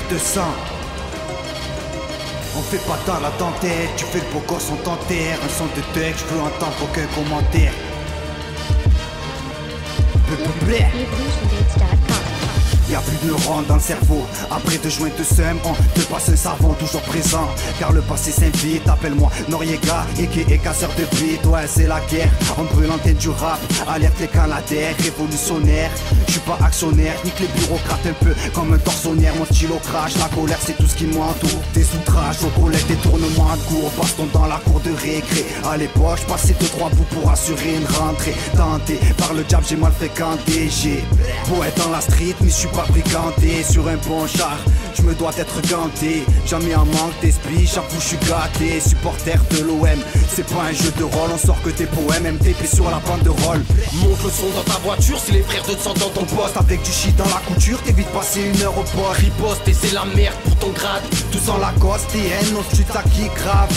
de sang. On fait pas dans la dentelle, tu fais le beau gosse, on t'enterre. Un son de texte, je veux entendre aucun commentaire. Y'a plus de neurones dans le cerveau. Après 2 joints de seum, on te passe un savon toujours présent. Car le passé s'invite, appelle-moi Noriega et casseur de beat. Ouais, c'est la guerre, on brûle l'antenne du rap. Alerte les canadaires, révolutionnaire. J'suis pas actionnaire, nique les bureaucrates un peu comme un tortionnaire. Mon stylo crash, la colère c'est tout ce qui m'entoure. Des outrages au collège, des tournements de cours. Baston dans la cour de récré. À l'époque, j'passais 2-3 bouts pour assurer une rentrée. Tenté par le diable, j'ai mal fréquenté. J'ai beau être dans la street, mais j'suis pas briganté. Sur un bon char, je me dois d'être ganté. Jamais en manque d'esprit, chaque fois j'suis gâté. Supporter de l'OM, c'est pas un jeu de rôle. On sort que tes poèmes, MTP sur la bande de rôle. Monte le son dans ta voiture, c'est les frères de sang dans ton poste. Avec du shit dans la couture, t'évites passer 1 heure au poste. Riposte et c'est la merde pour ton grade. Tout sans Lacoste et haine, nos streets ça qui grave.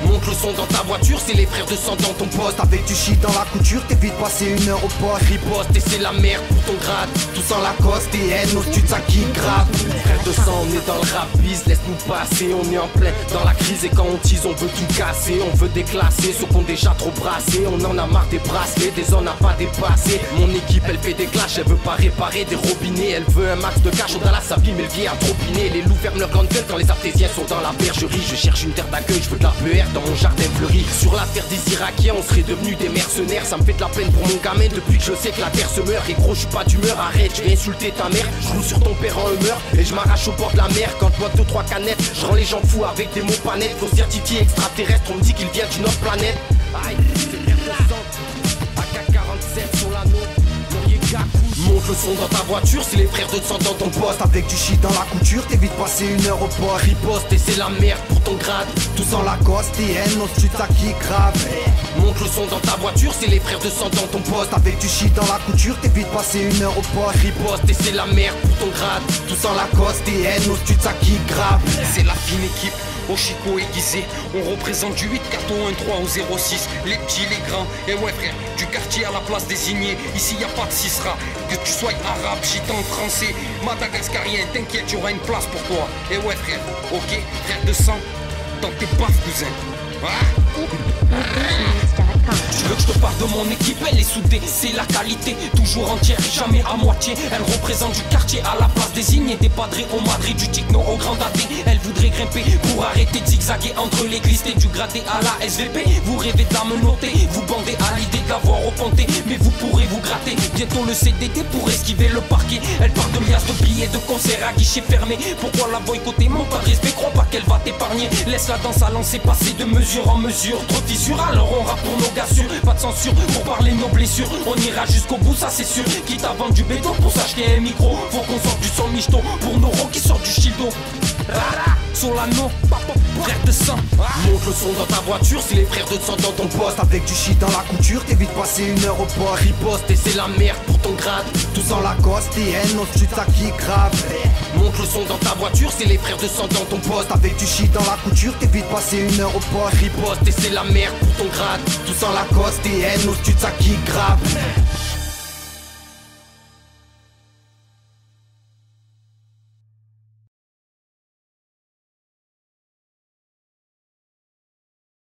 Monte le son dans ta voiture, c'est les frères de sang dans ton poste. Avec du shit dans la couture, t'évites passer 1 heure au poste. Riposte et c'est la merde pour ton grade. Tout sans Lacoste et haine, nos streets ça qui grave. Frères de sang, on est dans le rap biz, laisse-nous passer. On est en plein dans la crise et quand on tease, on veut tout casser. On veut déclasser ceux qu'on déjà trop brassé. On en a marre des bracelets, des zones à pas dépasser. Mon équipe, elle fait des clashs, elle veut pas réparer des robinets. Elle veut un max de cash, on dans la sabine, mais le vieil a tropiné. Les loups ferment leur grande gueule quand les artésiens sont dans la bergerie. Je cherche une terre d'accueil, je veux de la PR dans mon jardin fleuri. Sur la terre des Irakiens, on serait devenus des mercenaires. Ça me fait de la peine pour mon gamin depuis que je sais que la terre se meurt. Et gros, je suis pas d'humeur, arrête, je vais insulter ta mère. Je roule sur ton père en humeur et je m'arrache au bord de la mer. Quand je bois 2-3 canettes, je rends les gens fous avec des mots pas nets. Gros certifié extraterrestre, on me dit qu'il vient d'une autre planète. Aïe, c'est bien AK-47 sur l'anneau. Monte le son dans ta voiture, c'est les frères de sang dans ton poste. Avec du shit dans la couture, t'évites passer 1 heure au poste. Riposte et c'est la merde pour ton grade. Tout sans Lacoste et haine, nos streets ça qui grave. Monte le son dans ta voiture, c'est les frères de sang dans ton poste. Avec du shit dans la couture, t'évites passer 1 heure au poste. Riposte et c'est la merde pour ton grade. Tout sans Lacoste et haine, nos streets ça qui grave. C'est la fine équipe, au Chico aiguisé. On représente du 8 4 au 1 3 au 06. Les petits, les grands, et ouais frère, du quartier à la place désignée. Ici y a pas de Cisra, que tu sois arabe, gitan, français, madagascarien, t'inquiète, y'aura une place pour toi. Et ouais frère, ok, frère de sang, dans tes baffes cousin. Tu veux que je te parle de mon équipe, elle est soudée, c'est la qualité, toujours entière, jamais à moitié. Elle représente du quartier à la place désignée, des padrés au Madrid, du techno au grand AD. Elle voudrait grimper pour arrêter de zigzaguer entre l'église et du gradé à la SVP. Vous rêvez de la menotter, vous bandez à l'idée de l'avoir repenté, mais vous pourrez vous gratter bientôt le CDD pour esquiver le parquet. Elle parle de liasses de billets, de concerts à guichet fermé. Pourquoi la boycotter, mon pas de respect, crois pas qu'elle va t'épargner. Laisse-la dans sa lancée, passer de mesure en mesure. Trop de fissures, alors on rappe pour nos gars sûrs. Pas de censure pour parler de nos blessures. On ira jusqu'au bout, ça c'est sûr. Quitte à vendre du béton pour s'acheter un micro. Faut qu'on sorte du son michto pour nos ros qui sortent du childo. Solano, frère de sang. Monte le son dans ta voiture, c'est les frères de sang dans ton poste. Avec du shit dans la couture, t'évites passer 1 heure au poste. Riposte et c'est la merde pour ton grade. Tout sans Lacoste et haine, nos streets ça qui grave. Monte le son dans ta voiture, c'est les frères de sang dans ton poste. Avec du shit dans la couture, t'évites passer 1 heure au poste. Riposte et c'est la merde pour ton grade. Tout sans Lacoste et haine, nos streets ça qui grave.